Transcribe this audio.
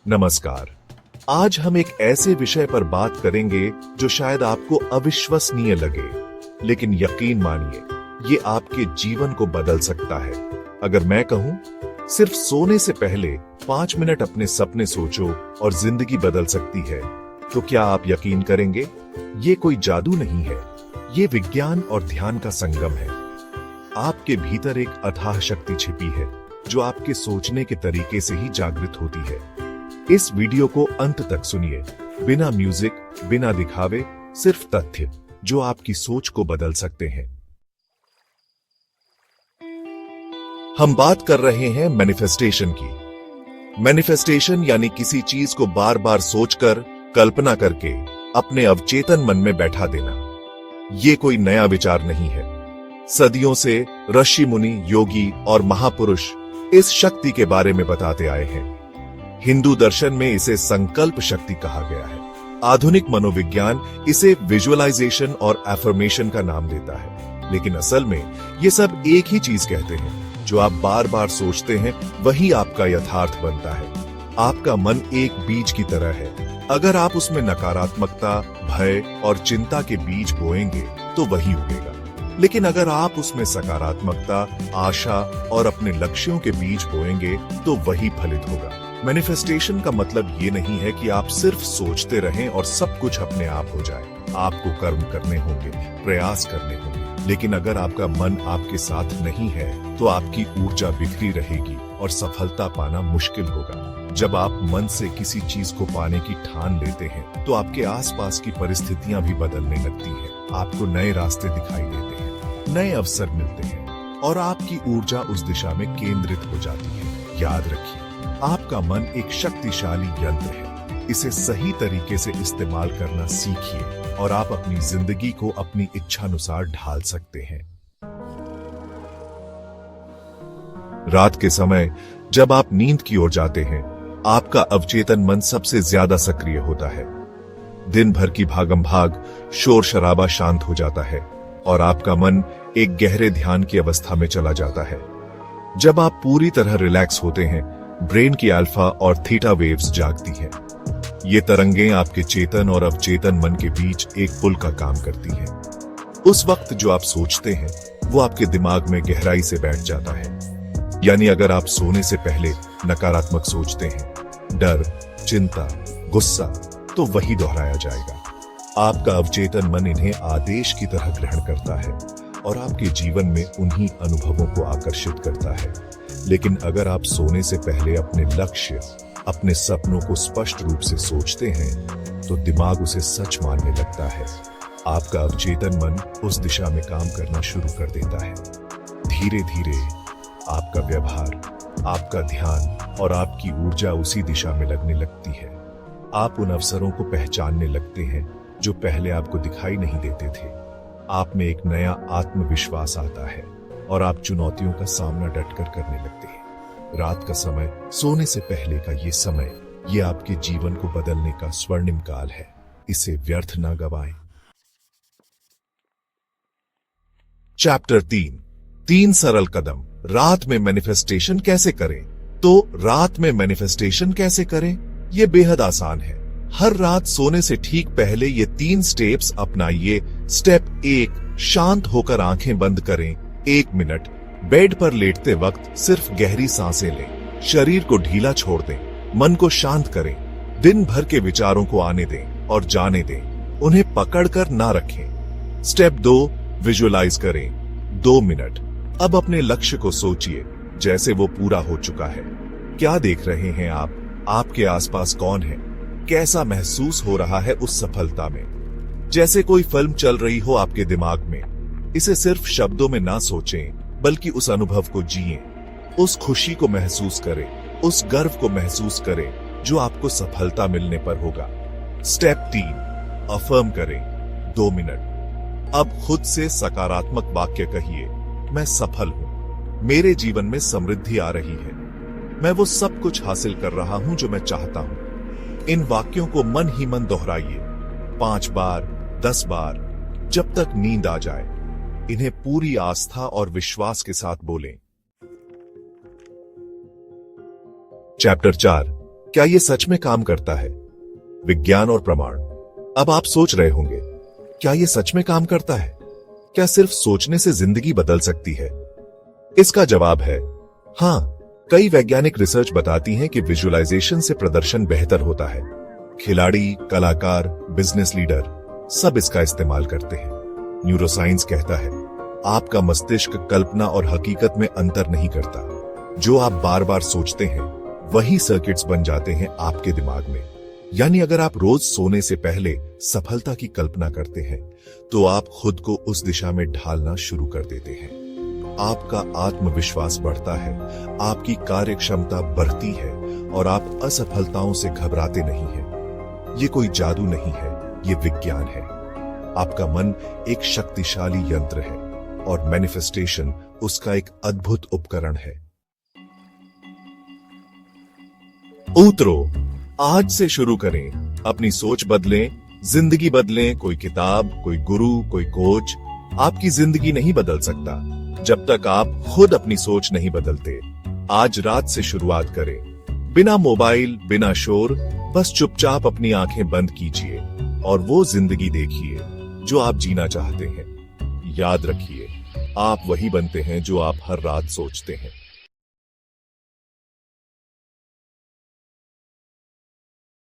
नमस्कार। आज हम एक ऐसे विषय पर बात करेंगे जो शायद आपको अविश्वसनीय लगे, लेकिन यकीन मानिए ये आपके जीवन को बदल सकता है। अगर मैं कहूं सिर्फ सोने से पहले 5 मिनट अपने सपने सोचो और जिंदगी बदल सकती है, तो क्या आप यकीन करेंगे? ये कोई जादू नहीं है, ये विज्ञान और ध्यान का संगम है। आपके भीतर एक अथाह शक्ति छिपी है जो आपके सोचने के तरीके से ही जागृत होती है। इस वीडियो को अंत तक सुनिए, बिना म्यूजिक, बिना दिखावे, सिर्फ तथ्य जो आपकी सोच को बदल सकते हैं। हम बात कर रहे हैं मैनिफेस्टेशन की। मैनिफेस्टेशन यानी किसी चीज को बार बार सोचकर, कल्पना करके अपने अवचेतन मन में बैठा देना। ये कोई नया विचार नहीं है। सदियों से ऋषि मुनि, योगी और महापुरुष इस शक्ति के बारे में बताते आए हैं। हिंदू दर्शन में इसे संकल्प शक्ति कहा गया है। आधुनिक मनोविज्ञान इसे विजुअलाइजेशन और एफर्मेशन का नाम देता है, लेकिन असल में ये सब एक ही चीज कहते हैं। जो आप बार बार सोचते हैं वही आपका यथार्थ बनता है। आपका मन एक बीज की तरह है। अगर आप उसमें नकारात्मकता, भय और चिंता के बीज बोएंगे तो वही उगेगा, लेकिन अगर आप उसमें सकारात्मकता, आशा और अपने लक्ष्यों के बीज बोएंगे तो वही फलित होगा। मैनिफेस्टेशन का मतलब ये नहीं है कि आप सिर्फ सोचते रहें और सब कुछ अपने आप हो जाए। आपको कर्म करने होंगे, प्रयास करने होंगे, लेकिन अगर आपका मन आपके साथ नहीं है तो आपकी ऊर्जा बिखरी रहेगी और सफलता पाना मुश्किल होगा। जब आप मन से किसी चीज को पाने की ठान लेते हैं तो आपके आसपास की परिस्थितियां भी बदलने लगती हैं। आपको नए रास्ते दिखाई देते हैं, नए अवसर मिलते हैं और आपकी ऊर्जा उस दिशा में केंद्रित हो जाती है। याद रखिए, आपका मन एक शक्तिशाली यंत्र है। इसे सही तरीके से इस्तेमाल करना सीखिए और आप अपनी जिंदगी को अपनी इच्छानुसार ढाल सकते हैं। रात के समय जब आप नींद की ओर जाते हैं, आपका अवचेतन मन सबसे ज्यादा सक्रिय होता है। दिन भर की भागम भाग, शोर शराबा शांत हो जाता है और आपका मन एक गहरे ध्यान की अवस्था में चला जाता है। जब आप पूरी तरह रिलैक्स होते हैं, ब्रेन की अल्फा और थीटा वेव्स जागती हैं। ये तरंगें आपके चेतन और अवचेतन मन के बीच एक पुल का काम करती हैं। उस वक्त जो आप सोचते हैं वो आपके दिमाग में गहराई से बैठ जाता है। यानी अगर आप सोने से पहले नकारात्मक सोचते हैं, डर, चिंता, गुस्सा, तो वही दोहराया जाएगा। आपका अवचेतन मन इन्हें आदेश की तरह ग्रहण करता है और आपके जीवन में उन्हीं अनुभवों को आकर्षित करता है। लेकिन अगर आप सोने से पहले अपने लक्ष्य, अपने सपनों को स्पष्ट रूप से सोचते हैं तो दिमाग उसे सच मानने लगता है। आपका अवचेतन मन उस दिशा में काम करना शुरू कर देता है। धीरे धीरे आपका व्यवहार, आपका ध्यान और आपकी ऊर्जा उसी दिशा में लगने लगती है। आप उन अवसरों को पहचानने लगते हैं जो पहले आपको दिखाई नहीं देते थे। आप में एक नया आत्मविश्वास आता है और आप चुनौतियों का सामना डटकर करने लगते हैं। रात का समय, सोने से पहले का ये समय, ये आपके जीवन को बदलने का स्वर्णिम काल है। इसे व्यर्थ ना गवाएं। चैप्टर 3 सरल कदम। रात में मैनिफेस्टेशन कैसे करें? तो रात में मैनिफेस्टेशन कैसे करें? ये बेहद आसान है। हर रात सोने से ठीक पहले ये 3 स्टेप्स अपनाइए। स्टेप 1, शांत होकर आंखें बंद करें 1 मिनट। बेड पर लेटते वक्त सिर्फ गहरी सांसें लें। शरीर को ढीला छोड़ दें, मन को शांत करें। दिन भर के विचारों को आने दें और जाने दें, उन्हें पकड़कर ना रखें। स्टेप 2, विजुअलाइज करें 2 मिनट। अब अपने लक्ष्य को सोचिए जैसे वो पूरा हो चुका है। क्या देख रहे हैं आप? आपके आसपास कौन है? कैसा महसूस हो रहा है उस सफलता में? जैसे कोई फिल्म चल रही हो आपके दिमाग में। इसे सिर्फ शब्दों में ना सोचें, बल्कि उस अनुभव को जिएं। उस खुशी को महसूस करें, उस गर्व को महसूस करें जो आपको सफलता मिलने पर होगा। स्टेप 3, अफर्म करें 2 मिनट। अब खुद से सकारात्मक वाक्य कहिए, मैं सफल हूं, मेरे जीवन में समृद्धि आ रही है, मैं वो सब कुछ हासिल कर रहा हूं जो मैं चाहता हूं। इन वाक्यों को मन ही मन दोहराइए 5 बार, 10 बार, जब तक नींद आ जाए। इन्हें पूरी आस्था और विश्वास के साथ बोलें। चैप्टर 4, क्या ये सच में काम करता है? विज्ञान और प्रमाण। अब आप सोच रहे होंगे, क्या ये सच में काम करता है? क्या सिर्फ सोचने से जिंदगी बदल सकती है? इसका जवाब है हां। कई वैज्ञानिक रिसर्च बताती हैं कि विजुअलाइजेशन से प्रदर्शन बेहतर होता है। खिलाड़ी, कलाकार, बिजनेस लीडर सब इसका इस्तेमाल करते हैं। न्यूरोसाइंस कहता है आपका मस्तिष्क कल्पना और हकीकत में अंतर नहीं करता। जो आप बार बार सोचते हैं वही सर्किट्स बन जाते हैं आपके दिमाग में। यानी अगर आप रोज सोने से पहले सफलता की कल्पना करते हैं तो आप खुद को उस दिशा में ढालना शुरू कर देते हैं। आपका आत्मविश्वास बढ़ता है, आपकी कार्य क्षमता बढ़ती है और आप असफलताओं से घबराते नहीं हैं। ये कोई जादू नहीं है, ये विज्ञान है। आपका मन एक शक्तिशाली यंत्र है और मैनिफेस्टेशन उसका एक अद्भुत उपकरण है। उतरो, आज से शुरू करें, अपनी सोच बदलें, जिंदगी बदलें। कोई किताब, कोई गुरु, कोई कोच आपकी जिंदगी नहीं बदल सकता जब तक आप खुद अपनी सोच नहीं बदलते। आज रात से शुरुआत करें, बिना मोबाइल, बिना शोर, बस चुपचाप अपनी आंखें बंद कीजिए और वो जिंदगी देखिए जो आप जीना चाहते हैं। याद रखिए, आप वही बनते हैं जो आप हर रात सोचते हैं।